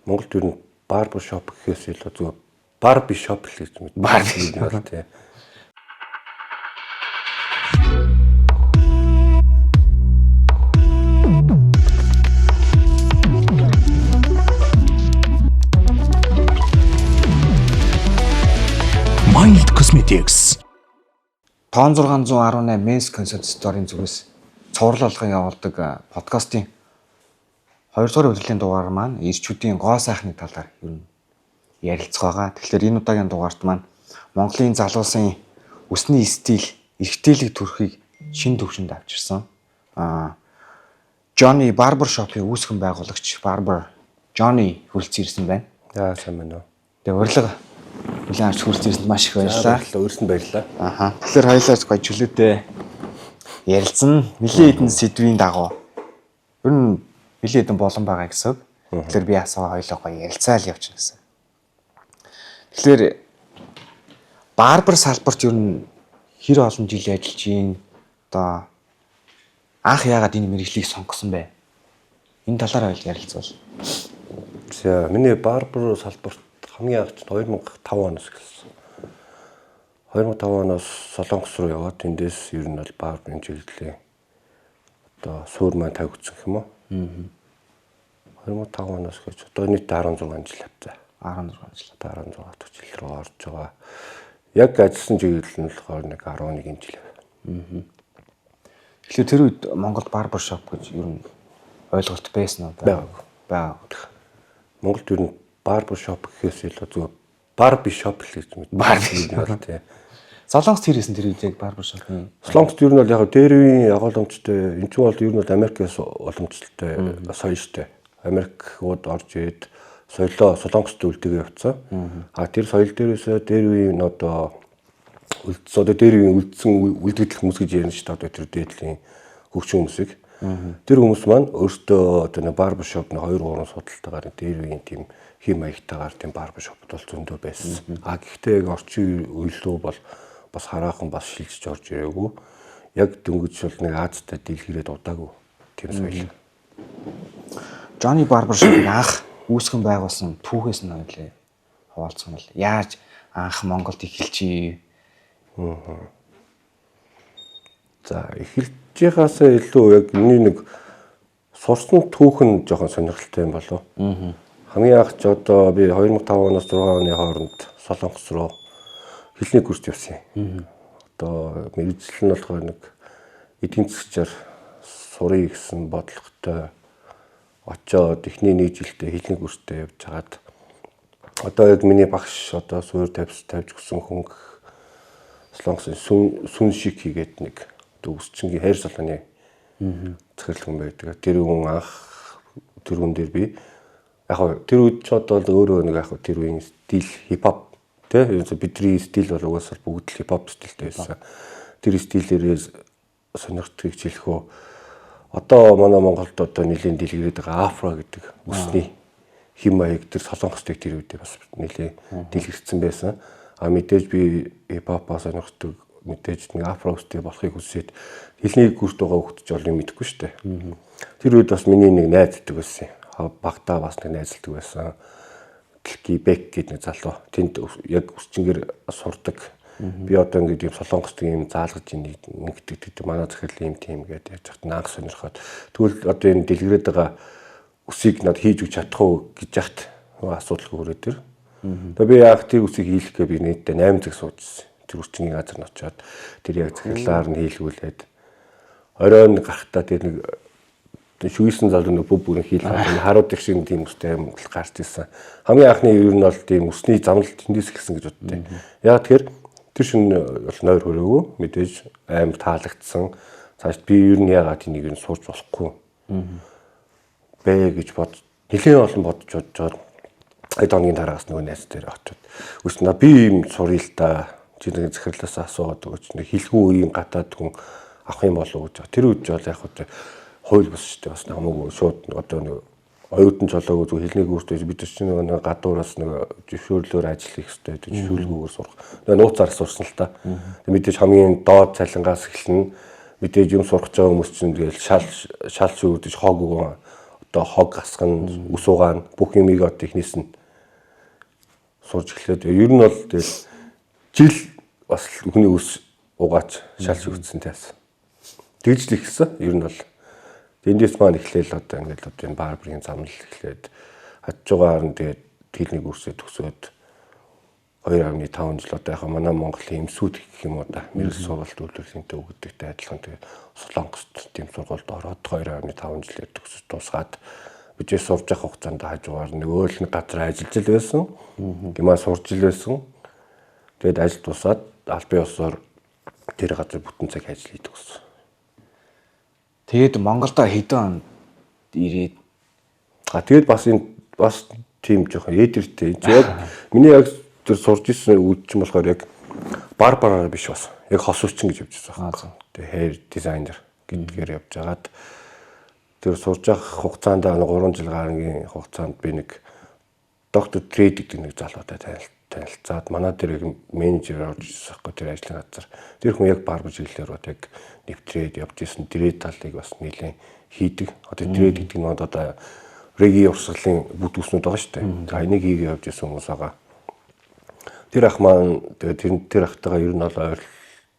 Монголд ер нь барбер шоп гэхээс илүү зүгээр барби шоп гэж юм. Барби бол тий. Mild Cosmetics. Тоон 618 Men's Concept Store-ийн зүгээс цувралгын явуулдаг подкастын 2 дугаар өдрийн дугаар маань ирчүүдийн гоо сайхны талаар ер нь ярилцах байгаа. Тэгэхээр энэ удаагийн дугаарт маань Монголын залуусын өсний стил, эрхтээлэг төрхийг шин төвшөнд авчирсан. Johnny Barber Shop-ийн үүсгэн байгуулагч Barber Johnny хүрэлцэн ирсэн байна. За сайн байна уу. Тэгээ урилга хүлээн авч хүрэлцэн ирсэнд маш их баярлалаа. Өөрсөнд баярлалаа. Тэгэхээр хоёулаа гоё чөлөөтэй ярилцсан. Нилийн хэдэн сэдвийн дагуу ер нь нилийн хэдэн болон байгаа гэсэн. Тэгэхээр би асуугаа хоёулаа гоё ярилцаал явчихна гэсэн. Тэгэхээр барбер салбарт ер нь хэр олон жил ажиллаж байна. Одоо анх яагаад энэ мэргэжлийг сонгосон бэ? Энэ талаар хоёул ярилцвал. За миний барбер салбарт хамгийн анх 2005 оноос эхэлсэн. 2005 оноос Солонгос руу яваад тэндээс ер нь бол барберын чиглэлийн одоо суур маань тавигдсан юм уу? 2005 оноос гэж одоо нийт 16 жил авцаа. 16 жил рүү орж байгаа. Яг ажилласан чиглэл нь болохоор нэг 11 жил. Тэгэхээр тэр үед Монголд барбер шоп гэж ер нь ойлголт байсан уу? Бага. Монголд ер нь барбер шоп гэхээс илүү зүгээр барби шоп гэж юм. Барби бол тий. Солонгост хэрэгсэн тэр үед яг барбер шопны. Солонгост ер нь бол яг дээр үеийн агуулмжтай энэ ч бол ер нь бол Америкээс уламжлалтай соёо штэ. Америкууд орж ирээд соёлоо Солонгост үлдэгээ явцсан. Тэр соёл дээрээс дээр үеийн одоо дээр үеийн үлдэгдэл хүмүүс гэж ярина штэ одоо тэр дээдлийн хөгжим хүмүүсийг. Тэр хүмүүс маань өөртөө одоо барбер шопны 2-3 судалтайгаар дээр үеийн тийм хим маягтайгаар тийм барбер шопд бол зөндөө байсан. Гэхдээ яг орчин үеэлөө бол бас хараахан бас шилжиж орж ирээгүй. Яг дөнгөж бол нэг Азтай дэлгэрээд удаагүй тийм соёл. Johnny Barber Shop-ыг анх үүсгэн байгуулсан түүхээс нь ойлээ хаваалцсан бол яаж анх Монголд эхэлжээ? За эхэлжихаас илүү яг нэг сурсан түүх нь жоохон сонирхолтой юм болов. Хамгийн анх ч одоо би 2005 оноос 6 оны хооронд Солонгос руу хэлний курст явсан юм. Одоо мэргэжил нь болохоор нэг эдийн засгаар сурыг гэсэн бодлоготой очоод эхний нэг жилдээ хэлний курстэй явж хагаад одоо яг миний багш одоо суур тавьж гисэн хүн Солонгосын сүн шиг хийгээд нэг өсчингийн хайр салааны захирал хүн байдаг. Тэр хүн анх тэр хүн дээр би яг тэр үед ч одоо өөрөө нэг яг тэр үеийн стил хипхоп тий бидний стил бол угаасаа бүгд л хипхоп стилтэй байсан. Тэр стилээрээ сонирхтгийг хэлэхөө одоо манай Монголд одоо нэлийн дэлгэрээд байгаа афро гэдэг үсний хим маяг тэр Солонгостыг тэр үедээ бас нэлийн дэлгэрсэн байсан. Мэдээж би хипхопоо сонирхдаг мэдээж нэг афро үстэй болохыг хүсээд хэлний курст байгаа хөгтөж олно мэдэхгүй шүү дээ. Тэр үед бас миний нэг найздаг байсан. Багтаа бас нэг найзалдаг байсан. Бек гэдэг нэг залуу. Тэнд яг өсчингээр сурдаг. Би одоо ингээд юм Солонгост юм заалгаж ингэдэг манай захирал юм тийм гэдэг яаж хат нааг сонирхоод тэгвэл одоо энэ дэлгэрээд байгаа үсийг над хийж өгч чадах уу гэж яхад асуудал хүрээд тэр. Тэгээ би яг тэр үсийг хийлгэхээ би нийтдээ 8 цаг суужсэн. Тэр өчнгийн газар нь очиод тэр яг захирлаар нь хийлгүүлээд оройн гарахтаа тэр нэг шүүсэн залуу нэг бүгд хийлгээ харууд их шиг тийм үстэй юм гарч ирсэн. Хамгийн анхны ер нь бол тийм үсний замналт тэндээс эхэлсэн гэж боддیں۔ Яг тэгэхээр тэр шин бол нойр хөрөөгөө мэдээж амар таалагдсан. Цааш би ер нь яагаад энийг нь сурч болохгүй бэ гэж нэлээд олон бодож бодоод айдооны дараагаас нөгөө найз дээр очиод өснө би юм суръя л да. Чиний захирлаас асууад өгч нэг хэлгүй үеийн гатаад хүн авах юм болов уу гэж. Тэр үед бол яг хөө хууль бус шүү дээ. Бас хамаагүй шууд одоо нэг оюутан жолоогүй зөв хэлний курстэй бид чинь нэг гадуураас нэг зөвшөөрлөөр ажил хийх хэрэгтэй. Зөвшөөрлгүйгээр сурах. Тэгээ нууцаар сурсан л та. Тэгээ мэдээж хамгийн доод цалингаас эхэлнэ. Мэдээж юм сурах гэж байгаа хүмүүс чинь тэгэл шал шүүдэж хог одоо хог гасган ус угаана бүх юмыг одоо ихнээс нь сурж эхлээд ер нь бол тэгэл жил бас хүний ус угаач шал шүүдсэн тайс. Тэгж л ихсэн ер нь бол эндээс маань эхлээл одоо ингээд одоо энэ барберийн замнал эхлээд хажуугаар нь тэгээд техник курсээ төгсөөд 2.5 жил одоо яг манай Монголын эмсүүд гэх юм уу да мэрэгс сургалт үйлдвэрлэлтэй өгдөгтэй адилхан тэгээд Солонгост тийм сургуульд ороод 2.5 жилээр төгсөж тусгаад бичээ сурж явах хугацаанд хажуугаар нөгөө л нэг газар ажиллаж л байсан. Гэмаа сурж л байсан. Тэгээд ажил тусаад албан ёсоор тэр газар бүтэн цаг ажил хийдэг гэсэн. Тэгээд Монголдо хэдэн онд ирээд тэгээд бас тийм жоохон ээдэртэй. Яг миний яг тэр сурж исэн үед чинь болохоор яг барбараар биш бас. Яг хосуучин гэж явж байсан. Тэгээд hair designer гэдгээр явж байгаад тэр сурж явах хугацаанд 3 жил гарангийн хугацаанд би нэг доктор трейд гэдэг нэг залуутай танилцаад манай тэр менежер орж ирсэн байхгүй тэр ажлын газар. Тэр хүн яг барбар чиглэлээр бод яг нэвтрээд явж исэн трейд талыг бас нэлээд хийдэг. Одоо трейд гэдэг нь одоо реги урсгалын бүт үснүүд байгаа шүү дээ. За энийг хийгээ явж исэн хүмүүс байгаа. Тэр ах маань тэгээд тэр ахтайгаа ер нь бол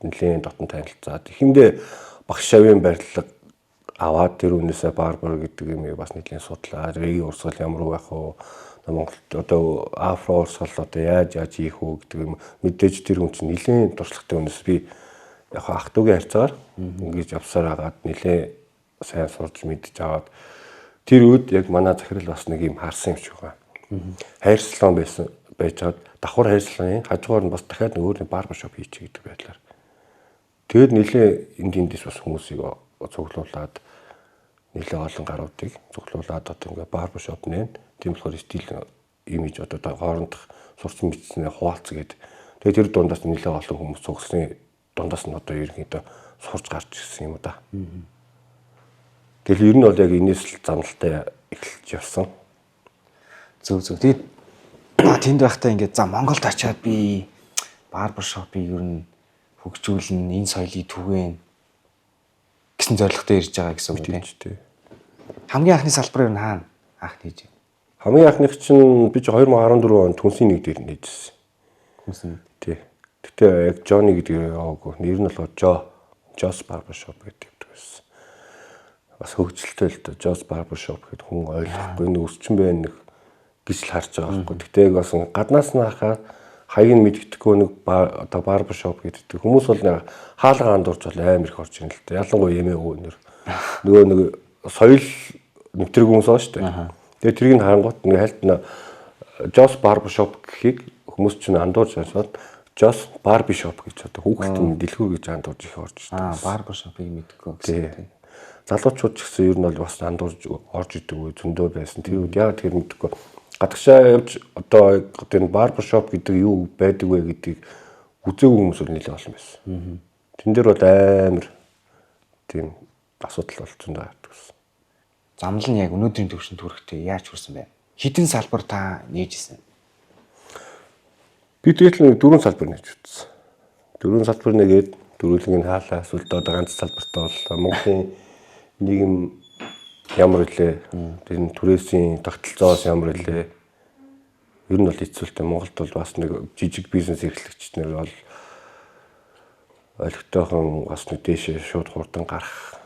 нэлээд дотн танилцаад ихэндээ багш шавийн барилга аваад тэр үнээсээ барбар гэдэг юм бас нэлээд судлаад реги урсгал ямар байх вэ? Монголд одоо афро урсгал одоо яаж хийх үү гэдэг юм мэдээж тэр хүн чинь нэлээд туршлагатай хүнээс би яг ах トゥ угийн харьцаагаар ингэж явсаар агаад нэлээд сайн сурж мэдж аваад тэр үед яг манай захирал бас нэг юм харсан юм шиг байгаа. Хайр салон байсан байж хаад давхар хайр салоны хажуугаар нь бас дахиад нэг өөр нэг барбар шоп хийчих гэдэг байдлаар. Тэгэд нэлээд эндээс бас хүмүүсийг цуглуулад нэлээд олон гаруудыг цуглуулад одоо ингээ барбар шоп нэ тийм болохоор стил имиж одоо хоорондох сурсан мэдснээ хуваалц гээд тэгээд тэр дундаас нэлээд олон хүмүүс цугсны дундаас нь одоо ерөнхийдөө сурч гарч ирсэн юм да. Тэгэл ер нь бол яг энэс л замналтай эхэлж явсан. Зөв. Тэгээд тэнд байхдаа ингээд за Монголд очиад би барбар шопыг ер нь хөгжүүлнэ, энэ соёлыг түгээн гэсэн зорилготой ирж байгаа гэсэн үг тийм. Хамгийн анхны салбар нь хаана анх хийж? Хамгийн анхных чинь би 2014 онд Түнсийн нэг дээр нээжсэн. Түнсийн. Тий. Гэтэ яг Johnny гэдэг яваагүй. Нэр нь бол Joss Barber Shop гэдэг байсан. Бас хөгжилтэй л дээ. Joss Barber Shop гэдэг хүн ойлгохгүй энэ өсчин байна нэг гэж л харж байгаа байхгүй. Гэтэ бас гаднаас нь харахаар хаяг нь мэддэхгүй нэг одоо Barber Shop гэдэг хүмүүс бол нэг хаалга андуурч бол амар их орж ирнэ л дээ. Ялангуяа эмээгүү нэр. Нөгөө нэг соёл нэвтрэг хүмүүс байгаа шүү дээ. Тэгээ тэрийг харангуут ингээ хальтна Joss Barber Shop гэхийг хүмүүс чинь андуурж аваад Joss Barber Shop гэж одоо хүүхэлдэйн дэлгүүр гэж андуурж их орж ирсэн. Barber Shop-ыг мэдгүй гэсэн. Залуучууд ч гэсэн ер нь бол бас андуурж орж идэг үе зөндөө байсан. Тэр үед яг тэр мэдгүй гадагшаа явж одоо энэ Barber Shop гэдэг юу байдаг вэ гэдгийг үзээгүй хүмүүс нэлээд олон байсан. Тэн дээр бол амар тийм асуудал бол зөндөө байдаг гэсэн. Замнал нь яг өнөөдрийн төвшөнд хүрэхдээ яаж хүрсэн бэ? Хэдэн салбар та нээжсэн? Би тэгэл 4 салбар нээж үзсэн. 4 салбар нэгээд дөрвөлгийн хаалаа эсвэл одоо ганц салбартаа бол Монголын нийгэм ямар илээ, тэр түрээсийн тогтолцоос ямар илээ. Ер нь бол хэцүүлтэй. Монголд бол бас нэг жижиг бизнес эрхлэгчид нар бол ойлгохтойхон бас нэг дээшээ шууд хурдан гарах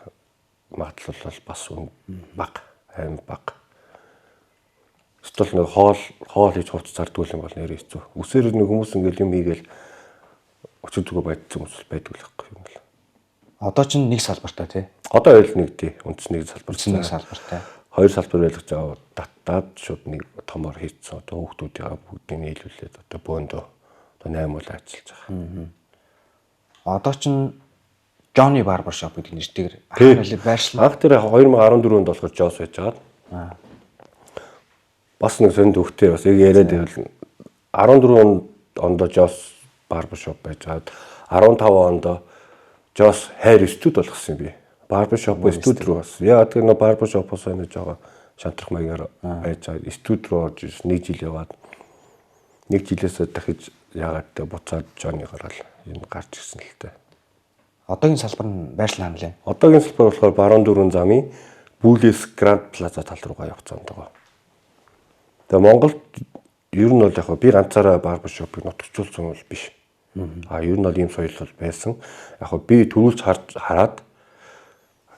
магадлал бол бас бага, аим бага. Эсвэл нэг хоол хийж хувц зардгуул юм бол нэр хэцүү. Үсээр нэг хүмүүс ингээл юм хийгээл өчиг зүгөө байдсан хүмүүс байдаг л байхгүй юм л. Одоо ч нэг салбартай тий. Одоо ойл нэг тий. Үндс нэг салбартай. Нэг салбартай. Хоёр салбар байлгаж аваад татаад шууд нэг томор хийцэн. Одоо хүүхдүүдийн бүгдийг нийлүүлээд одоо бөөндөө одоо 8 бол ажиллаж байгаа. Одоо ч Johnny Barber Shop гэдэг нэртэйгээр хаалт байршлаа. Анх тэр 2014 онд болохоор Joss байж байгаа. Бас нэг сонд хөвгтэй бас яг яриад байвал 14 онд Joss Barber Shop байж байгаа. 15 онд Жоос хайр студ болгосон юм би. Барбершоп студ руу бас. Яа тэр нөө барбершопоос нэг жоо шантрах маягаар байж студ руу орж ирсэн. 1 жил яваад 1 жилээс дахиж яагаад тэ буцаад Жонни гараад энэ гарч ирсэн л дээ. Одоогийн салбар нь байрлал хаана лээ? Одоогийн салбар болохоор Баруун дөрвөн замын Бүлэс Гранд Плаза тал руугаа явах зам байгаа. Тэгээ Монголд ер нь бол яг би ганцаараа барбершопыг нутагчулсан бол биш. Ер нь бол ийм соёл бол байсан. Яг би төрүүлж хараад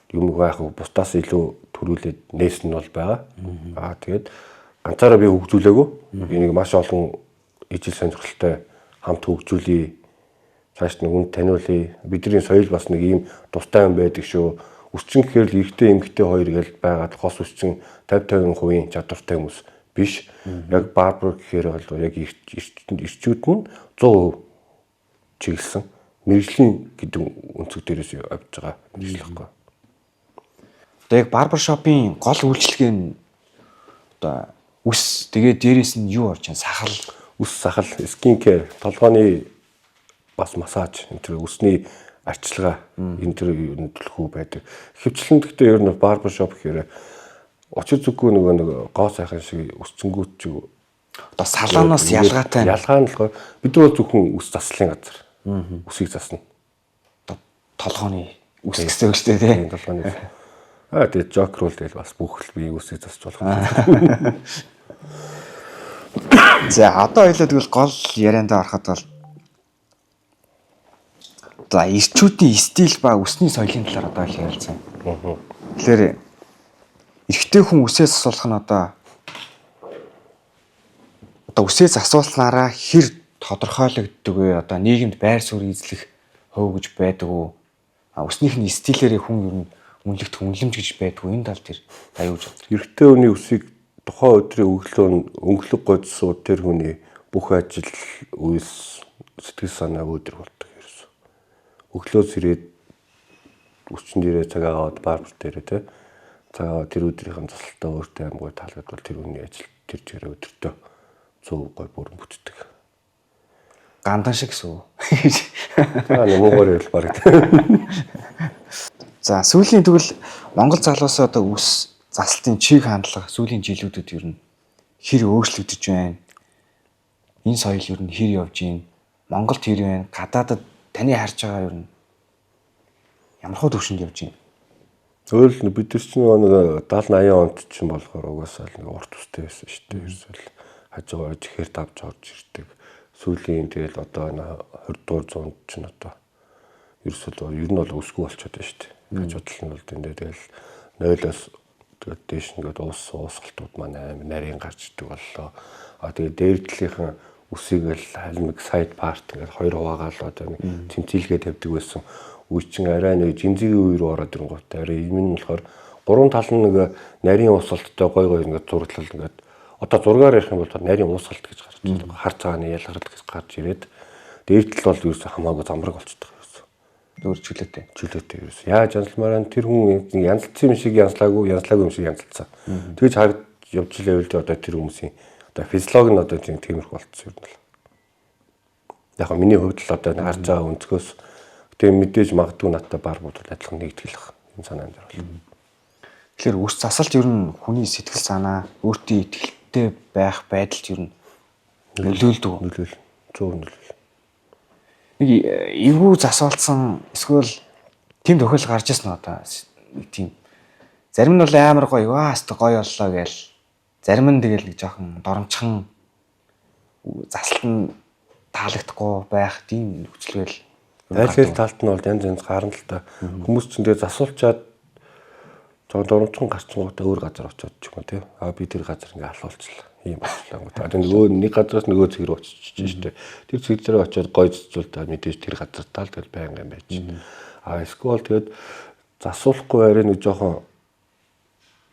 юмгаа яг бусдаас илүү төрүүлээд нээсэн нь бол байгаа. Тэгээд ганцаараа би хөгжүүлээгүй. Энийг маш олон ижил сонирхолтой хамт хөгжүүлээ. Цааш нэг үн таниулъя. Бидний соёл бас нэг ийм тустай юм байдаг шүү. Өсчин гэхээр л эрэгтэй эмэгтэй хоёр гээл байгаад хос өсчин 50% чадвартай хүмүүс биш. Яг барбер гэхээр бол яг ирчүүд нь 100% чиглэсэн. Мэргэжлийн гэдэг өнцөг дээрээс авч байгаа мэргэжил хэвгүй. Одоо яг барбершопын гол үйлчлэгээ нь одоо үс тэгээ дээрээс нь юу орж байгаа? Сахал, Үс сахал, скин кэр, толгойн бас массаж, энэ төр үсний арчилгаа энэ төр төлхөө байдаг. Хөвчлэн гэхдээ ер нь барбершоп гэхээр очир зүггүй нэг гоо сайхан шиг үсцэнгүүт ч одоо салаанаас ялгаатай. Ялгаа нь болохоор бид бол зөвхөн үс заслын газар. Үсийг засна. Толгойн үс гэсэн үг шүү дээ. Толгойн. Тэгээд жок руу тэгэл бас бүхэл би үсийг засч болох юм. За одоо хоёлоо тэгвэл гол яриандаа ороход бол за ирчүүдийн стил ба үсний соёлын талаар одоо ярилцсан. Тэгэхээр эрэгтэй хүн үсээс асуулах нь одоо үсээс асуулснараа хэр тодорхойлогддог вэ? Одоо нийгэмд байр суурь эзлэх хөв гэж байдаг уу? Үснийх нь стилээрээ хүн ер нь үнэлэгдэх үнэлэмж гэж байдаг уу? Энэ тал дээр та юу гэж боддог? Эрэгтэй хүний үсийг тухайн өдрийн өнгөлөг годсууд тэр хүний бүх ажил үйлс сэтгэл санаа өөдрөг болдог ерөөсө. Өглөөс ирээд өчн дээрээ цаг аваад барбер дээрээ те цаг аваад тэр өдрийн засалтаа өөртөө амгүй таалагдвал тэр хүний ажил тэр чигээр өдөртөө 100% гой бүрэн бүтдэг. Гандан шиг гэсэн үү? Нэмгээр л баг. За сүүлийн тэгвэл Монгол залуусаа одоо үс засалтын чиг хандлага сүүлийн жилүүдэд ер нь хэр өөрчлөгдөж байна? Энэ соёл ер нь хэр явж байна? Монголд хэр байна? Гадаадад таны харж байгаа ер нь ямар хөө төвшөнд явж байна? Өөрөлд бид нар чинь нэг 70 80 онд чинь болохоор угаасаа нэг урт устай байсан шүү дээ. Ерөөсөл хажуугаар ихээр давж орж ирдэг. Сүүлийн тэгэл одоо 20 дугаар зуунд чинь одоо ерөөсөл ер нь бол өсгөө болчиход байна шүү дээ. Хажуудал нь бол тэндээ тэгэл 0-оос тэгээд дээш нэгэд уусгалтууд маань нарийн гарч идэг боллоо. Тэгээд дээр талынхан үсийг л халмиг сайд парт ингээд хоёр хуваагаал одоо нэг тэмцэлгээ тавьдаг байсан. Үе чинь арай нэг жинзигийн үе рүү ороод ирэнгүүт арай юм нь болохоор гурван тал нь нэг нарийн уусгалттай гой ингээд зураглал ингээд одоо зургаар ярих юм бол нарийн уусгалт гэж гарч ирдэг. Хар цагааны ялгарл гэж гарч ирээд дээр тал бол ерөөсө хамаагүй замбраг болчихдог ерөөсө. Өөр чөлөөтэй. Чөлөөтэй ерөөсө. Яаж янзлмаар тэр хүн янзлцсан юм шиг янзлаагүй юм шиг янзлцсан. Тэгж харж явж илээвэл одоо тэр хүмүүсийн одоо физиологи нь одоо тиймэрхүү болчихсон юм байна. Яг нь миний хувьд л одоо харж байгаа өнцгөөс тэгээ мэдээж магадгүй надтай бар бодвол адилхан нэгдгэлэх юм санаа юм даа. Тэгэхээр үс засалт ер нь хүний сэтгэл санаа, өөртөө итгэлтэй байх байдалд ер нь нөлөөлдөг. 100% нөлөөл. Нэг эвгүй засаалтсан эсвэл тийм тохиол гарч ирсэн одоо нэг тийм зарим нь бол амар гоё хаста гоё боллоо гээл зарим нь тэгэл нэг жоохон доромчхан засалт нь таалагдахгүй байх тийм нөхцөлөл Айлгэл талт нь бол янз гарна л та. Хүмүүс ч тэгээ засуулчаад жоо доромчхон гарчингуудаа өөр газар очиод ч юм уу тий. Би тэр газар ингээ алуулчлаа. Ийм болчихлоо. Одоо нөгөө нэг газраас нөгөө цэг рүү очиж штэ. Тэр цэг дээр очиод гой цэцүүл та мэдээж тэр газар тал тэгэл байнга юм байж. Эсвэл тэгээд засуулахгүй арай нэг жоохон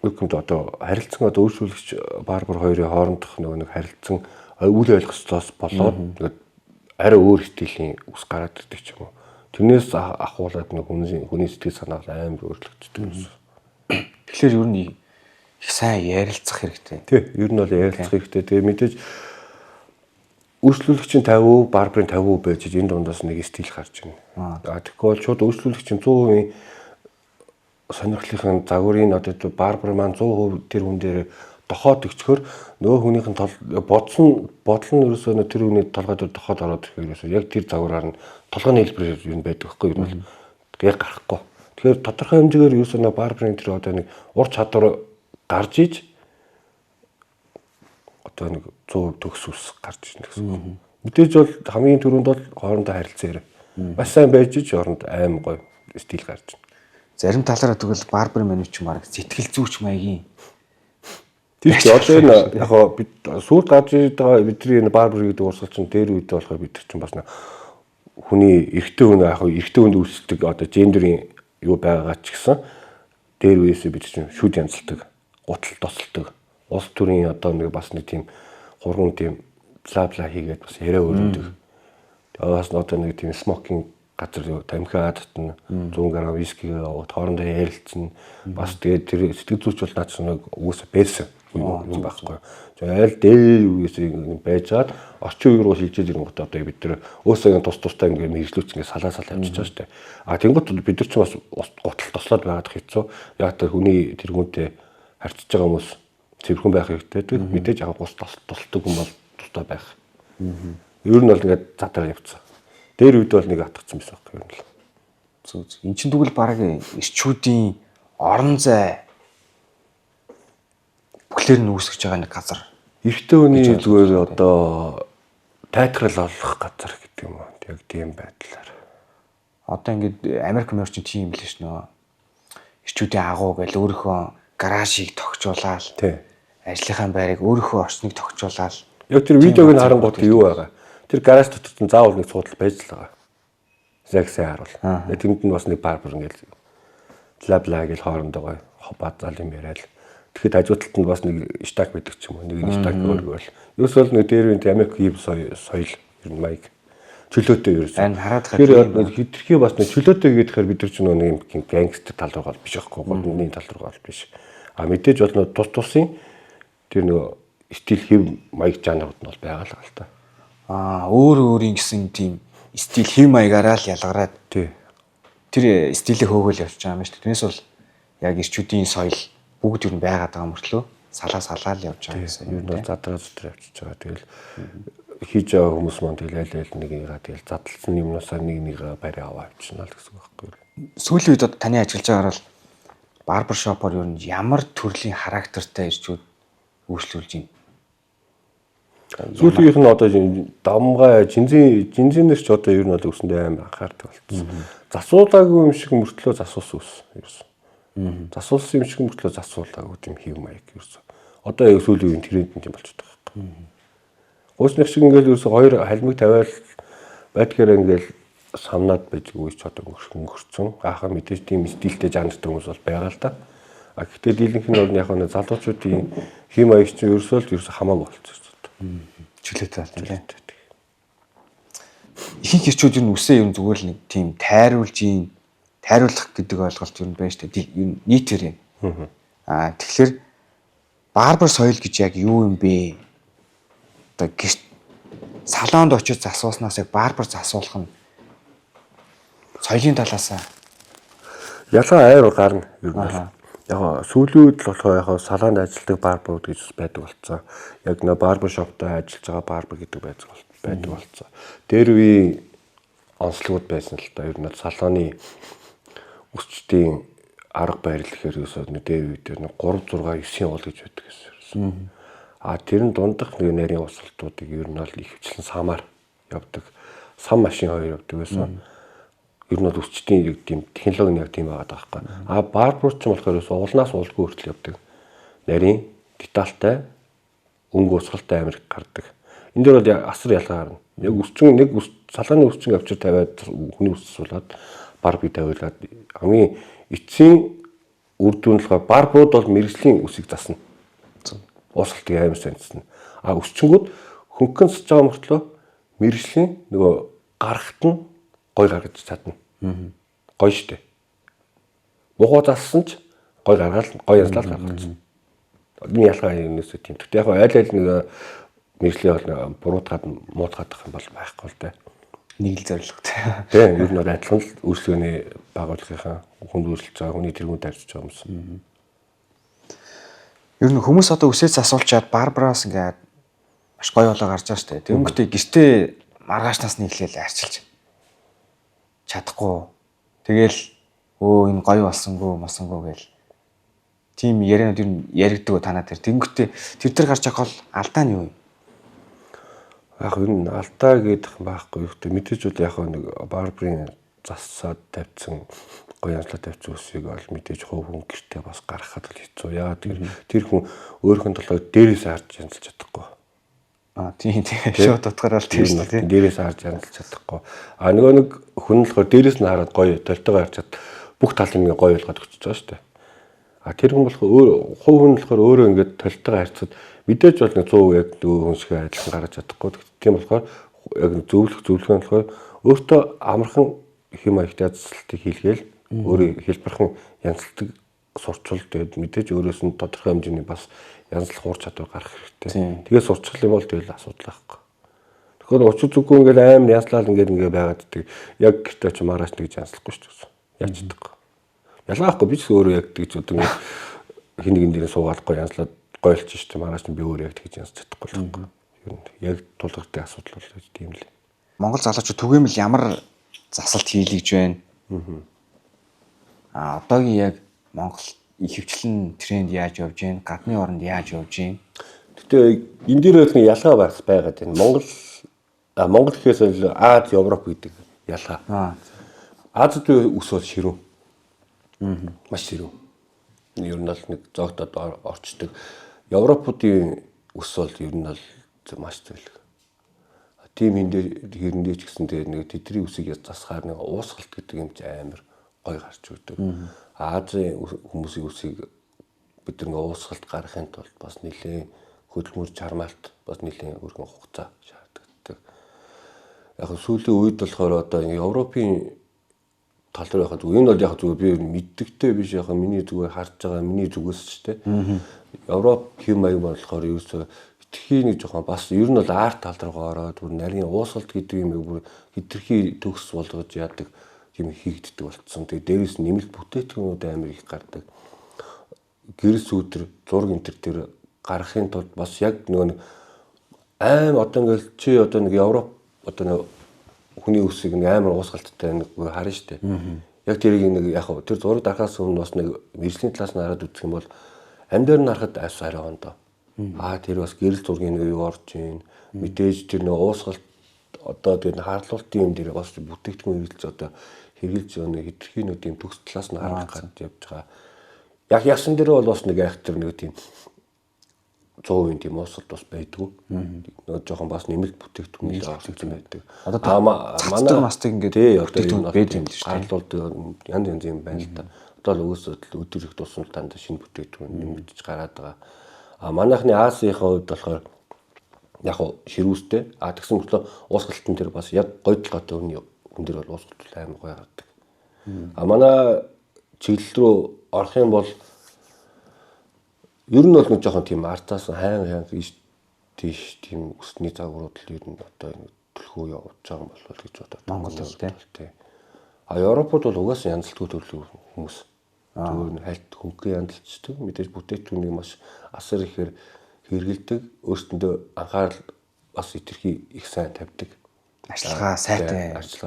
үгүйд одоо харилцан одоо өөрчлөлөгч барбар хоёрын хоорондох нэг харилцан үйл ойлгоцоос болоод тэгээд арай өөр стилийн ус гараад ирдэг ч юм уу. Тэрнээс ахуулаад нэг хүний сэтгэл санаа амар өөрчлөгддөг юм. Тэгэхээр ер нь их сайн ярилцах хэрэгтэй. Тий, ер нь бол ярилцах хэрэгтэй. Тэгээ мэдээж Үйлчлүүлэгчийн 50%, барбарын 50% байж энэ дундаас нэг стил гарч байна. Тэгэхгүй бол шууд үйлчлүүлэгчийн 100% сонирхлынхын загварын одоо барбар маань 100% тэр хүн дээр дохоод өгчхөр нөгөө хүнийх нь бодол нь ерөөсөө тэр хүний толгой дээр дохоод ороод ирэхээр ерөөсөө яг тэр загвараар нь толгойн хэлбэрээр юу байдаг байхгүй юу? Яг гарахгүй. Тэгэхээр тодорхой хэмжээгээр ерөөсөө нэг барбарын тэр одоо нэг ур чадвар гарч иж одоо нэг 100% төгс ус гарч ирнэ гэсэн. Мэдээж бол хамгийн түрүүнд бол хоорондоо харилцаарай. Маш сайн байж иж хооронд аим гоё стил гарч ирнэ. Зарим талаараа тэгвэл барбарын менюч марк сэтгэл зүйч маягийн. Тэр чи одоо энэ яг хоо бид сүүлд гарч ирээд байгаа бидний энэ барбар гэдэг урсгал чинь дээр үед болохоор бид нар чинь бас хүний эрэгтэй хүн яг хоо эрэгтэй хүнд үүсдэг одоо гендерийн юу байгаа ч гэсэн дээр үеэсээ бид чинь шүд янзалдаг, гутал тосолдог, улс төрийн одоо нэг бас нэг тийм хурган тийм бла хийгээд бас яриа өрнөдөг. Тэгээ бас одоо нэг тийм смокинг газар тамхиа татна 100 г вискигээ хоорондоо ярилцсан бас тэгээд тэр сэтгэл зүйч бол наад чинь угсаа байсан юм байхгүй. Айл дээр үеэс байжгаад орчин үеэр бол хилжээд ирэнгүүт одоо бид нар өөсөө тустай ингээд мэржлүүч ингээд салаа явчихж байгаа шүү дээ. А тэнгуут бид нар ч бас гутал тослоод байгаад хэцүү. Яг тэр хүний тэр хүнтэй харьцаж байгаа хүмүүс цэвэрхэн байх хэрэгтэй. Мэдээж яг гус тосолдог хүн бол тустай байх. Ер нь бол ингээд задраа явцсан. Дээр үед бол нэг атгацсан байсан байхгүй юм л. Зүг. Эн чинь тэгвэл баг эрчүүдийн орон зай бүхлээр нь үүсгэж байгаа нэг газар. Эрэгтэй хүний зүгээр одоо тайтгарал олох газар гэдэг юм уу. Яг тийм байдлаар. Одоо ингээд Америк мөрчин тийм юм л ш нөө. Эрчүүдийн агуу гэл өөрийнхөө гаражийг тогтжуулаад ажлынхаа байрыг өөрийнхөө орчныг тогтжуулаад яг тэр видеог нь харангуут юу байгаа. Тэр гараж дотор нь заавал нэг суудал байж л байгаа. Сайн харуул. Тэнд нь бас нэг барбар ингээл бла гэл хоорондоо хобаа зал юм яриад. Тэгэхэд хажуу талд нь бас нэг штак байдаг ч юм уу. Нэг штак өөргөө л. Ерөөсөө нэг дээр үн Америк хийв соёл ер нь маяг чөлөөтэй ерөөсөө. Хараад тэгэхээр хитрхи бас нэг чөлөөтэй гэхээр бид нар ч нэг юм гангстер тал руугаа биш байхгүй годны тал руугаа биш. А мэдээж бол тусын тэр нэг стил хэв маяг жанрууд нь бол байгаа л та. Өөрийн гэсэн тийм стил хэв маягаараа л ялгараад тэр стилийг хөөгөл явж байгаа юм шүү дээ. Тэрнээс бол яг эрчүүдийн соёл бүгд юу байгаад байгаа мөртлөө салаа л явж байгаа гэсэн. Юу нэг задраа явчихж байгаа. Тэгэл хийж байгаа хүмүүс маань тэгэл айл нэг ийгаа тэгэл задлсан юмнасаа нэг барай аваа авчихна л гэсэн үг байхгүй юу. Сүүлийн үед таны ажиллаж байгаагаар л барбар шопоор юу ямар төрлийн характертай эрчүүд үйлчлүүлж байна. Сүүлийнх нь одоо дамгай жинзинэр ч одоо ер нь бол өсөндөө аим анхаардаг болсон. Засуулаагүй юм шиг мөртлөө засуулсан ерөөсөн. Засуулсан юм шиг мөртлөө засуулаагүй юм хийв маяг ерөөсөн. Одоо яг сүүлийн үеийн тренд юм болж байгаа байхгүй. Уусных шиг ингээл ерөөсөн хоёр халмиг тавиал байдгаар ингээл самнаад байж үеч одоо өнгөрцөн. Ахаа мэдээж тийм стилтэй жанртай хүмүүс бол байгаа л да. А гэхдээ дийлэнх нь бол яг нэг залуучуудын хэм маяг чинь ерөөсөө хамаагүй болчихсон. Чөлөөтэй байна лээ. Ихэнх эрчүүд юу үсээ юм зүгээр л нэг тийм тайруулах гэдэг ойлголт юу байна шүү дээ. Нийтээр юм. Тэгэхээр барбар соёл гэж яг юу юм бэ? Одоо салонд очиж засууснаас яг барбар засуулах нь соёлын талаас ялгаа айр гарна ер нь. Яг сүүлийн үед л болохоор яг салаанд ажилладаг барбар гэж байдаг болцсон. Яг нөө барбар шоптой ажиллаж байгаа барбар гэдэг байдаг болцсон. Дээр үеийн онцлогуд байсан л та. Ер нь салааны өсчтийн арга барил гэхээр ерөөсөө дээр үед дээр 3 6 9 уул гэж байдаг гэсэн. А тэр нь дундах нэг нарийн усалтуудыг ер нь бол ихвчлэн самаар явдаг. Сам машин хоёр явдаг байсан. Ер нь бол өсчтийн тийм технологи нь яг тийм байгаа байхгүй. А барбар ч юм болохоор уулнаас уулгүй хүртэл явдаг. Нарийн детальтай өнгө усгалтай амир гардаг. Энд дээр бол асар ялгаа гарна. Яг салааны өсчин авчир тавиад хүний өссүүлээд барбыг тавиулаад хамгийн эцсийн үр дүн болохоор барбууд бол мэрэгжлийн үсийг засна. Усгалтыг амир саньцсан. А өсчингүүд хөнгөн сэж байгаа мөртлөө мэрэгжлийн нөгөө гарахт нь гой гаргаж чадна. Гой штэ. Муухай зассан ч гой гаргаад гой янзлал гаргаж. Энэ ялгаа юмнээс тийм. Тэгтээ яг айл нэг мэржлийн буруутгаад муутгаад юм бол байхгүй л дээ. Нэг л зорилготой. Тийм, ер нь бол адилхан л үйлчлэгээний байгууллагынхаа хүнд үйлчлж байгаа хүний тэргүүнд тарьж байгаа юмсан. Ер нь хүмүүс одоо үсээс асуулчаад Барбараас ингээд маш гоё болоо гарч байгаа шүү дээ. Тэгэнгүүтээ гэртээ маргаашнаас нь эхлээл арчилж чадахгүй. Тэгэл энэ гоё болсонгүй гээл. Тим яриануд ер нь яригддаг танаа тэр. Тэгэнгүүтээ тэр гарч байгаа бол алдаа нь юу юм? Яг ер нь алдаа гэдэг байхгүй юу. Мэдээж бол яг нэг Барбарын засаад тавьсан гоё янзлаа тавьсан үсийг бол мэдээж хувь хүн гэртээ бас гаргахад л хэцүү. Яа тэр хүн өөрхөн толгой дээрээс харж янзлж чадахгүй. Тийм шууд утгаараа л тийм шүү дээ. Дээрээс харж янзлж чадахгүй. Нөгөө нэг хүн болохоор дээрээс нь хараад гоё толтойгоо харж чад бүх талын нэг гоё болгоод өгч байгаа шүү дээ. Тэр хүн болохоор хувь хүн болохоор өөрөө ингээд толтойгоо харьцаад мэдээж бол нэг 100% яг хүн шиг адилхан гаргаж чадахгүй. Тийм болохоор яг зөвлөх нь болохоор өөртөө амархан хэм маягтай язалтыг хийлгээл өөрөө хэлбэрхэн янзлдаг сурчвал тэгээд мэдээж өөрөөс нь тодорхой хэмжээний бас янзлах ур чадвар гарах хэрэгтэй. Тэгээд сурчлах юм бол тэгэл асуудал байхгүй. Тэгэхээр учир зүггүй ингээл амар янзлал ингээд байгаад тийг яг гэртээ ч маргааш нэгж янзлахгүй шүү дээ. Яаж чадахгүй. Ялгаахгүй би ч өөрөө яг тэгж одоо хин нэгэн дээр суугаалахгүй янзлаад гойлч шүү дээ. Маргааш нь би өөрөө яг тэгж янзлж чадахгүй л байхгүй. Ер нь яг тулгардаг асуудал бол тийм л. Монгол залуучууд түгээмэл ямар засалт хийлгэж байна? Одоогийн яг Монгол ихэвчлэн тренд яаж явж байна? Гадны оронд яаж явж байна? Гэтэ энэ дээр нэг ялгаа байгаад байна. Монгол гэхээс илүү Аз, Европ гэдэг ялгаа. Азад ус бол ширүүн. Маш ширүүн. Ер нь бол нэг зогтод орчдөг. Европуудын ус бол ер нь бол маш зөвлөг. Тийм хэрэндээ ч гэсэн тэгээд нэг тэдний үсийг засахаар нэг уусгалт гэдэг юм чи амар гой гарч өгдөг. Азийн хүмүүсийн үсийг бид нэг уусгалт гаргахын тулд бас нэлээд хөдөлмөр чармаалт бас нэлээд өргөн хугацаа шаарддаг. Яг сүүлийн үед болохоор одоо Европын тал руу яхад энэ бол яг зүгээр би мэддэгтэй биш яг миний зүгээр харж байгаа миний зүгээс ч тийм. Европ хэм маяг болохоор ерөөсөө хитрхи нэг жоохон бас ер нь бол арт тал руугаа ороод бүр нарийн уусгалт гэдэг юм бүр хитрхи төгс болгож яадаг юм хийгддэг болцсон. Тэгээ дээрээс нэмэлт бүтээтгүүнүүд амар их гардаг. Гэрс үүдэр зураг энтер дээр гаргахын тулд бас яг нөгөө одоо ингээл чи одоо нэг Европ одоо нэг хүний үсийг нэг амар уусгалттай нэг харна штэ. Яг тэрийг нэг яг тэр зураг дарахаас өмнө бас нэг мэржлийн талаас нь хараад үзэх юм бол амьдаар нь харахад айс арай ондоо. Тэр бас гэрэл зургийн нэг юу орж ийн. Мэдээж тэр нэг уусгалт одоо тэр хааллуултын юм дээр бас бүтээгдэхүүн хэрэглэж одоо хэрэглэж нэг хитрхи нэг тийм төгс талаас нь харах гэж явж байгаа. Яг ясан дээр бол бас нэг айх тэр нэг тийм 100% тийм уусгалт бас байдгүй. Нэг жоохон бас нэмэлт бүтээгдэхүүн орж байдаг. Одоо манай мастыг ингээд бүтээгдэхүүн байд юм шүү дээ. Хааллуулт янз юм байна л да. Одоо л өдөр их тусам танд шинэ бүтээгдэхүүн нэмэгдэж гараад байгаа. Манайхны Азийнхаа хувьд болохоор яг ширүүстэй. Тэгсэн мөртлөө уусгалтын тэр бас яг гоё толгойтой хүн дээр бол уусгалт амар гоё гардаг. Манай чиглэл рүү орох юм бол ер нь бол нэг жоохон тийм артаас хайн тийш тийм өсний загварууд л ер нь одоо төлхөө явуулж байгаа юм болов гэж бодоод Монгол тийм. Европод бол угаасаа янзлтгүй төрлийн хүмүүс. Зүгээр нь хальт хөнгөн янзлцдаг. Мэдээж бүтээгдэхүүнийг маш асар ихээр хэрэгэлдэг. Өөртөндөө анхаарал бас итерхий их сайн тавьдаг. Ажиллагаа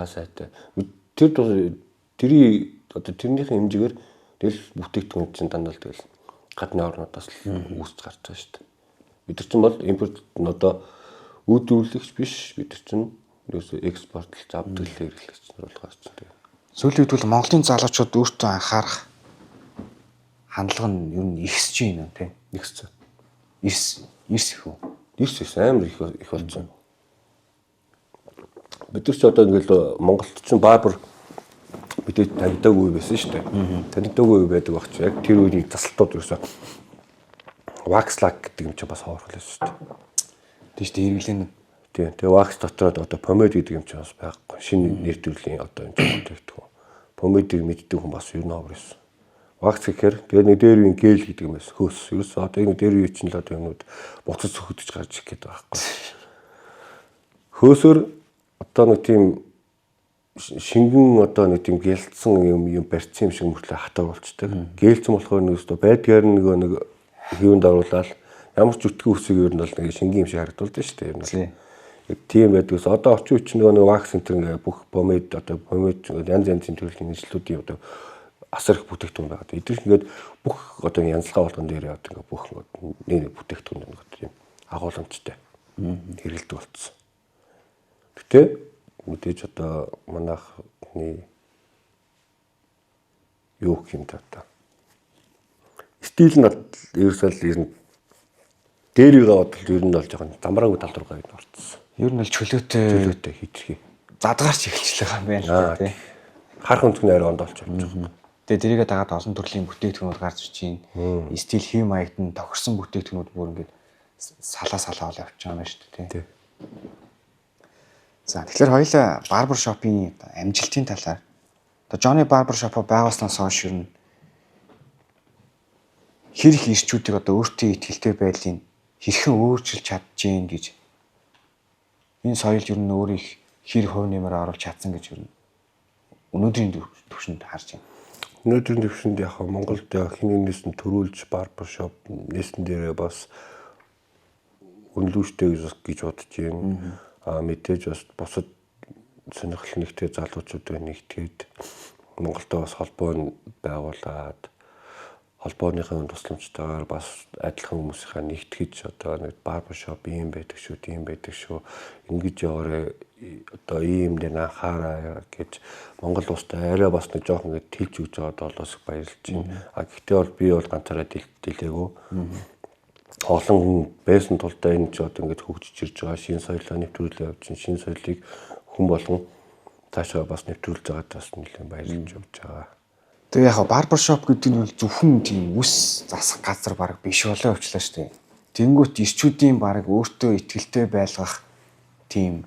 сайтай. Тэрнийхэн хэмжээгээр тэгэл бүтээгдэхүүн чинь дандаа тэгэл гадны орнуудаас л үүсч гарч байгаа шүү дээ. Бид нар чинь бол импорт одоо үйлдвэрлэгч биш. Бид нар чинь ерөөсөө экспортлж авдаг л хэрэглэгч нар болгоо чинь. Сүүлийн үед бол Монголын залуучууд өөртөө анхаарах хандлага нь ер нь ихсэж байна тийм. Ихсэж. Ирс их үү? Ирс амар их болсон. Бид нар ч одоо ингээл Монголд ч Барбар мэдээ таньдаг үе байсан шүү дээ. Таньдаг үе байдаг багч яг тэр үеийн засалтууд ерөөсөө вакслак гэдэг юм чи бас хоорхол байсан шүү дээ. Тийм шүү дээ хэрэглэн. Тэгээ вакс дотор одоо помад гэдэг юм чи бас байхгүй. Шинэ нэр төрлийн одоо юм чи бодогддог. Помадыг мэддэг хүн бас ер нь ховор байсан. Вакц гэхээр тэгээд нэг дээр үеийн гээл гэдэг юм байсан. Хөөс. Ерөөсөө одоо энэ дээр үеийн чинь л одоо юмнууд буцаж сөхөдөж гарч ирэх гэдэг байхгүй. Хөөсөр одоо нэг тийм шингэн одоо нэг тийм гэлцсэн юм барьцсан юм шиг мөртлөө хатар болчдаг. Гэлцэн болохоор нэг өстө байдгаар нэг хийвэнд оруулаад ямар ч үтгэн үсэг ер нь бол нэг шингэн юм шиг харагдулдаг шүү дээ. Ер нь. Тийм байдгаас одоо орчин үеч нөгөө вакс центр ингээ бүх помад одоо помад янз янзын төрлийн нийслэлүүдийн одоо асар их бүтээгдэхүүн байгаа. Эдгээр ингээд бүх одоо янзлага болгон дээр одоо ингээ бүх нэг бүтээгдэхүүн нэг тийм агуулмжтай хэрэгэлдэг болцсон. Гэтэ мэдээж одоо манайхны юу гэх юм та стил нь ерөөсөө ер нь дээр байгаа бодол ер нь бол жоохон замбраагүй тал руугаа нь орцсон. Ер нь л чөлөөтэй хитрхи. Задгаарч эхэлчихлээ юм байна л тий. Харах өнцгөн арай ондоолж явж байгаа. Тэгээ дэрийгээ дагаад олон төрлийн бүтээгдэхүүнүүд гарч ирж байна. Стил хэм маягт нь тохирсон бүтээгдэхүүнүүд бүр ингээд салаа бол явж байгаа юм шүү дээ тий. За тэгэхээр хоёулаа барбер шопын амжилтын талаар одоо Johnny Barber Shop байгуулснаас хойш ер нь хэр их ирчүүдийг одоо өөртөө итгэлтэй байдлыг хэрхэн өөрчилж чадчихээн гэж энэ соёлд ер нь өөрийг хэр хөв нэмэр оруулж чадсан гэж ер нь өнөөдрийн түвшинд харж байна. Өнөөдрийн түвшинд яг Монголд хинээс нь төрүүлж барбер шоп нээсэн дээрээ бас өнлөөштэй гэж бодож байна. Мэдээж бас бусад сонирхол нэгтэй залуучуудаа нэгтгээд Монголтой бас холбоо байгуулад холбооныхын тусламжтайгаар бас адилхан хүмүүсийнхаа нэгтгэж одоо нэг барбер шоп ийм байдаг шүү, тийм байдаг шүү. Ингэж яваарэ одоо ийм дээр анхаараа гэж Монгол улстай арай бас нэг жоохон ингэ тэлж өгч байгаад болоос баярлж байна. Гэхдээ бол би бол ганцаараа дэлээгүй. Олон хүн байсан тулдаа энэ ч одоо ингэж хөгжиж ирж байгаа шинэ соёлоо нэвтрүүлээ явж чинь шинэ соёлыг хүн болгон таашаа бас нэвтрүүлж байгаад бас нэлээд баярлж явж байгаа. Тэгээ яг барбер шоп гэдэг нь бол зөвхөн тийм үс засах газар баг биш болоо явчлаа шүү дээ. Тэнгүүт ирчүүдийн баг өөртөө итгэлтэй байлгах тийм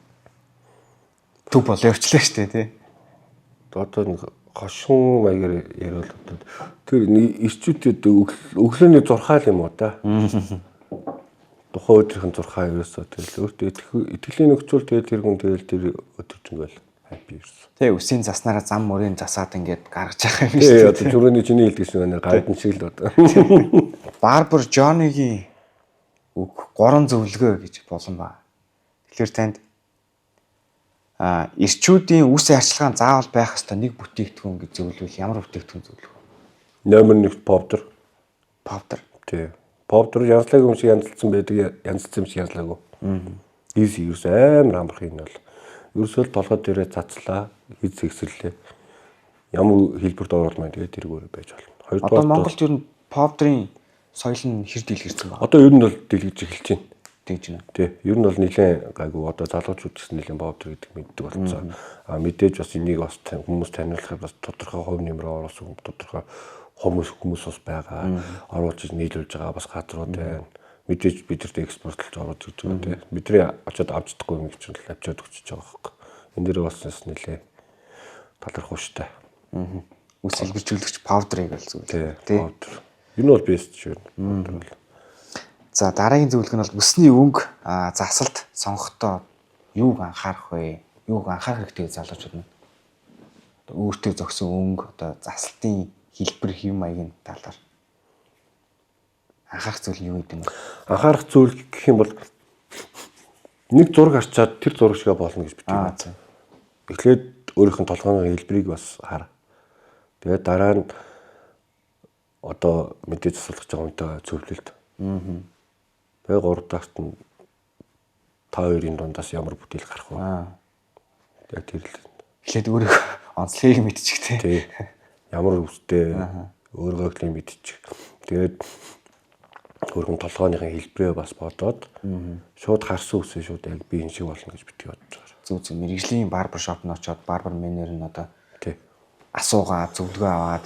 төв болоо явчлаа шүү дээ тий. Одоо нэг хошин маягаар ярил одоо тэр ирчүүдэд өглөөний зурхаал юм уу да. Тухайн өдрийн зурхаа ерөөсөө тэгэл өөртөө итгэлийн нөхцөл тэгэл тэр хүн тэгэл тэр өдөржингөл хаппи ерөөсөө. Тэ үсийн заснараа зам мөрийн засаад ингээд гаргаж байгаа юм шүү дээ. Тий одоо түрүүний чиний хэлдэгсэн байна гайдан шиг л одоо. Барбер Johnny-гийн үг 3 зөвлөгөө гэж болон ба. Тэгэхээр танд ирчүүдийн үс арчилгаан заавал байх ёстой нэг бүтээгдэхүүн гэж зөвлөвөл ямар бүтээгдэхүүн зөвлөх вэ? Номер 1 powder. Powder. Тий. Powder янзлаг юм шиг янзлсан байдаг, янзлсан юм шиг янзлаагүй. Easy ерөөс амар амарх юм бол. Ерөөсөө толгой дээрээ цацлаа, хийц зэгсэрлээ. Ямар хэлбэрт оруулмаа тэгээд тэргээр байж болно. Одоо Монголд ер нь powder-ын соёл нь хэр дэлгэрсэн байна? Одоо ер нь бол дэлгэж эхэлж байна. Тэгж байна. Тий. Ер нь бол нэлээд гайгүй одоо залуучууд гэсэн нэлээд powder гэдэг мэддэг болсон. Мэдээж бас энийг бас хүмүүс таниулахад бас тодорхой хувь нэмэр оруулсан тодорхой хүмүүс бас байгаа. Оруулж нийлүүлж байгаа бас газрууд байна. Мэдээж бидэрт экспортлж оруулж гэж байгаа тийм. Бидний очиод авч чадахгүй юм гэж л авчиад өгч байгаа байхгүй. Энэ дээр бас нэлээ талархууштай. Үс илэрчүүлэгч powder-ыг л зүйл. Тийм. Энэ бол best шүү. За дараагийн зөвлөгөө нь бол үсний өнгө засалт сонгохдоо юуг анхаарах вэ? Юуг анхаарах хэрэгтэй залуучууд нь. Өөртөө зөксөн өнгө одоо засалтын хэлбэр хэв маягийн талаар анхаарах зүйл нь юу гэдэг юм бэ? Анхаарах зүйл гэх юм бол нэг зураг харчаад тэр зураг шигээ болно гэж битгий байна. Эхлээд өөрийнх нь толгойн хэлбэрийг бас хар. Тэгээд дараа нь одоо мэдээж засалгаж байгаа үнтэй зөвлөлт. Тэгээд 3 дахьт нь та хоёрын дундаас ямар бүтээл гарах вэ? Тэгээд тэр л эхлээд өөрийнхөө онцлогийг мэдчих тий. Ямар үстэй өөргөөглийг мэдчих. Тэгээд өөрхөн толгойнхын хэлбэрээ бас бодоод шууд харсан үсээ шууд яг би энэ шиг болно гэж битгий бодож байгаа. Зүг мэрэгжлийн барбер шоп нь очоод барбер менежер нь одоо тий асуугаад зөвлөгөө аваад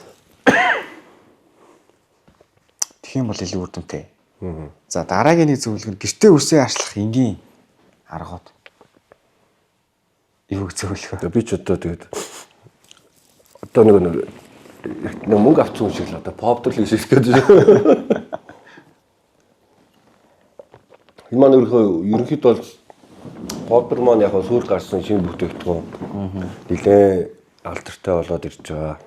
тэгэх юм бол илүү үр дүнтэй. За дараагийн нэг зөвлөгөө гэртээ үсээ арчлах энгийн аргууд. Юу зөвлөх вэ? Би ч одоо тэгээд одоо нэг нэг мөнгө авсан шиг л одоо повдор л хийх гэж байна. Энэ маань ерөнхийдөө бол повдор маань яг сүүл гарсан шинэ бүтээгдэхүүн нэлээд алдартай болоод ирж байгаа.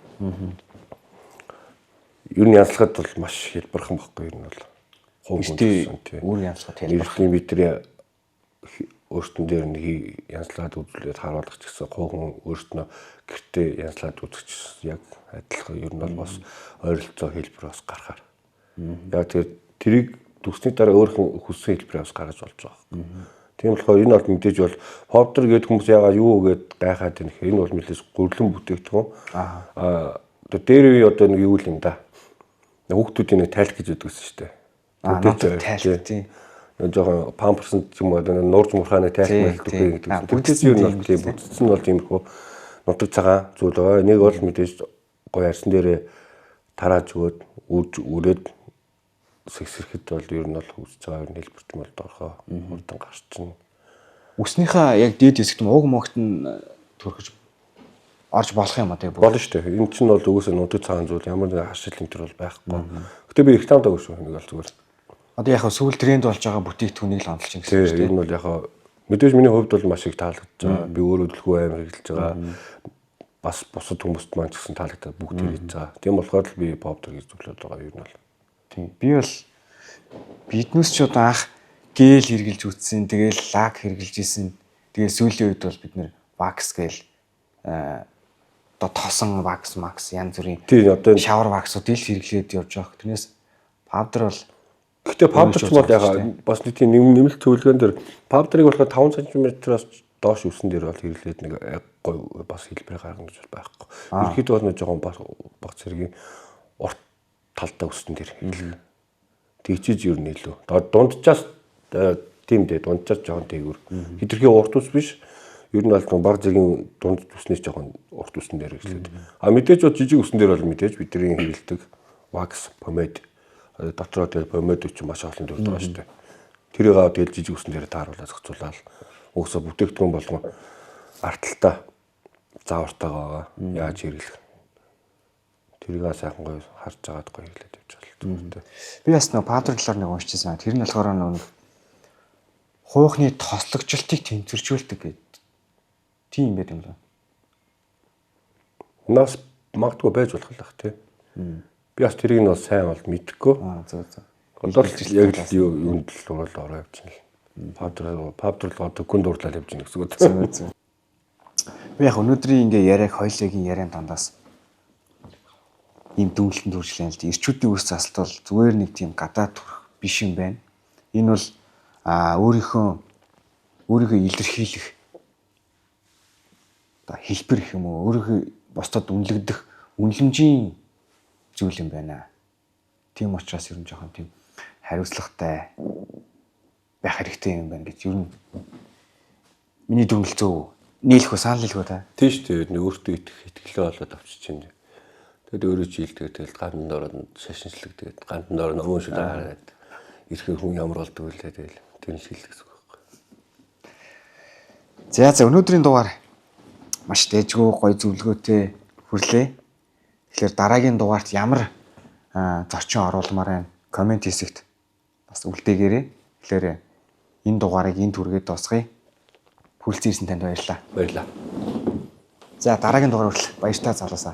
Ер нь янзлахад бол маш хэлбэрхэн баггүй ер нь бол. Өөр янзлахад хэлбэрхэн. Бидний өөртөө дээр нэг янзлаад үзүүлээд харуулах ч гэсэн хуучин өөртөө гэртээ янзлаад үзэх ч яг адилхан ер нь бол бас ойролцоо хэлбэр бас гарахаар. Яг тэрийг дүрсний дараа өөрхөн хүссэн хэлбэрээ бас гаргаж болж байгаа. Тийм болохоор энэ бол мэдээж бол повдор гэдэг хүмүүс яагаад юу гэд гайхаад байна гэхээр энэ бол мэдээж гүрлэн бүтээгдэхүүн. Одоо дээр үе одоо нэг юу юм да. Хүүхдүүдийн нэг тайлх гэж яддаг шүү дээ. Тайлх тийм. Жохон памперсент юм одоо нурж мурхааны тайлх гэдэг гэдэг. Бүтэц юу нь тийм бүтэц нь бол тиймэрхүү нутаг цагаан зүйл байгаа. Нэг бол мэдээж гоё арсан дээрээ тарааж өгөөд үрээд сэгсэрхэд бол ер нь бол үүсэж байгаа юм хэлбэрч мэл доорхоо хурдан гарч чинь. Үснийхээ яг дээд хэсэгт уг могт нь төрөхөж орж болох юм аа болно шүү дээ. Энэ чинь бол үгүйсээ нутаг цагаан зүйл ямар нэг хашил энэ төр бол байхгүй. Гэтэ би их таамдаг шүү нэг бол зүгээр. Одоо яг сүүл тренд болж байгаа бүтээгдэхүүнийг л хандалж байна гэсэн үг шүү дээ. Энэ бол яг мэдээж миний хувьд бол маш их таалагдж байгаа. Би өөрөө төлхөө амар хэрэглэж байгаа. Бас бусад хүмүүст маань ч гэсэн таалагдаад бүгд хэрэгж байгаа. Тийм болохоор л би повдор гэж зөвлөд байгаа юм бол. Тийм. Би бол биднээс ч одоо анх гэл хэрглэж үтсэн, тэгэл лак хэрглэж исэн. Тэгээ сүүлийн үед бол бид нэр вакс гээл одоо тосон вакс макс янз бүрийн шавар ваксууд ил хэрэглээд явж байгаа. Тэрнээс повдор бол гэхдээ повдор ч бол яг бас нэг тийм нэмэлт төлөвлөгөөн дээр повдорыг болохоор 5 см-аас доош үсэн дээр бол хэрэглээд нэг гой бас хэлбэр гаргана гэж байхгүй. Ерөнхийдөө бол нэг жоохон баг зэргийн урт талдаа үсэн дээр хэлэх. Тэгчиж ер нь илүү. Дунджаас тийм дээ дунджаас жоохон дээгүүр. Хитрхи урт ус биш. Ер нь бол баг зэргийн дунд үснээс жоохон урт үсэн дээр хэрэглээд. Мэдээж бол жижиг үсэн дээр бол мэдээж бидний хэрэглэдэг wax pomade дотроо дээр помade ч маш олон төрөл байгаа шүү дээ. Тэрийг аваад тэгэл жижиг үсэн дээр тааруулаад зохицуулаад уусаа бүтээгдэхүүн болгон арталтаа заавартайгаа яаж хэрэглэх. Тэрийг сайхан гоё харж агаад гоё хэрэглээд явж байгаа л. Би бас нэг повдор талаар нэг уншижсэн. Тэр нь болохоор нэг хуухны тослогчлтыг тэнцвэржүүлдэг гэдэг. Тийм байт юм байна. Нас магадгүй байж болох л бах тий. Би бас тэрийг нь бас сайн бол мэдэхгүй. Зөв. Одоо л яг л юунд л ороо явж байна. Повдор л одоо гүн дуурлал явж байна гэсэн үг. Зөв. Би яг өнөөдрийн ингээ яриаг хоёлыгийн яриан дандаас ийм дүнлэлтэнд хүрчлээ л дээ. Ирчүүдийн үс засалт бол зүгээр нэг тийм гадаад төрх биш юм байна. Энэ бол өөрийнхөө илэрхийлэх одоо хэлбэр гэх юм уу өөрийнхөө босдод үнэлэгдэх үнэлэмжийн зүйл юм байна. Тийм учраас ер нь жоохон тийм хариуцлагатай байх хэрэгтэй юм байна гэж ер нь миний дүнлэлцөө нийлэх санал хэлэх үү та. Тийм шүү дээ. Нэг өөртөө итгэлээ болоод авчиж байна. Тэгээд өөрөө жилдгээд тэгэл гандан дороо шашинчлаг тэгээд гандан дороо нөмөн шиг хараад ирэхээ хүн ямар болдгоо л тэгэл тэр нь шилдэг гэсэн үг байхгүй. За өнөөдрийн дугаар маш дэжгүй гоё зөвлөгөөтэй хүрлээ. Тэгэхээр дараагийн дугаарт ямар зочин оруулмаар байна? Комент хэсэгт бас үлдээгээрэй. Тэгэхээр энэ дугаарыг энд хүргээд дуусгая. Хүрэлцэн ирсэн танд баярлалаа. Баярлалаа. За дараагийн дугаар хүртэл баяртай залуусаа.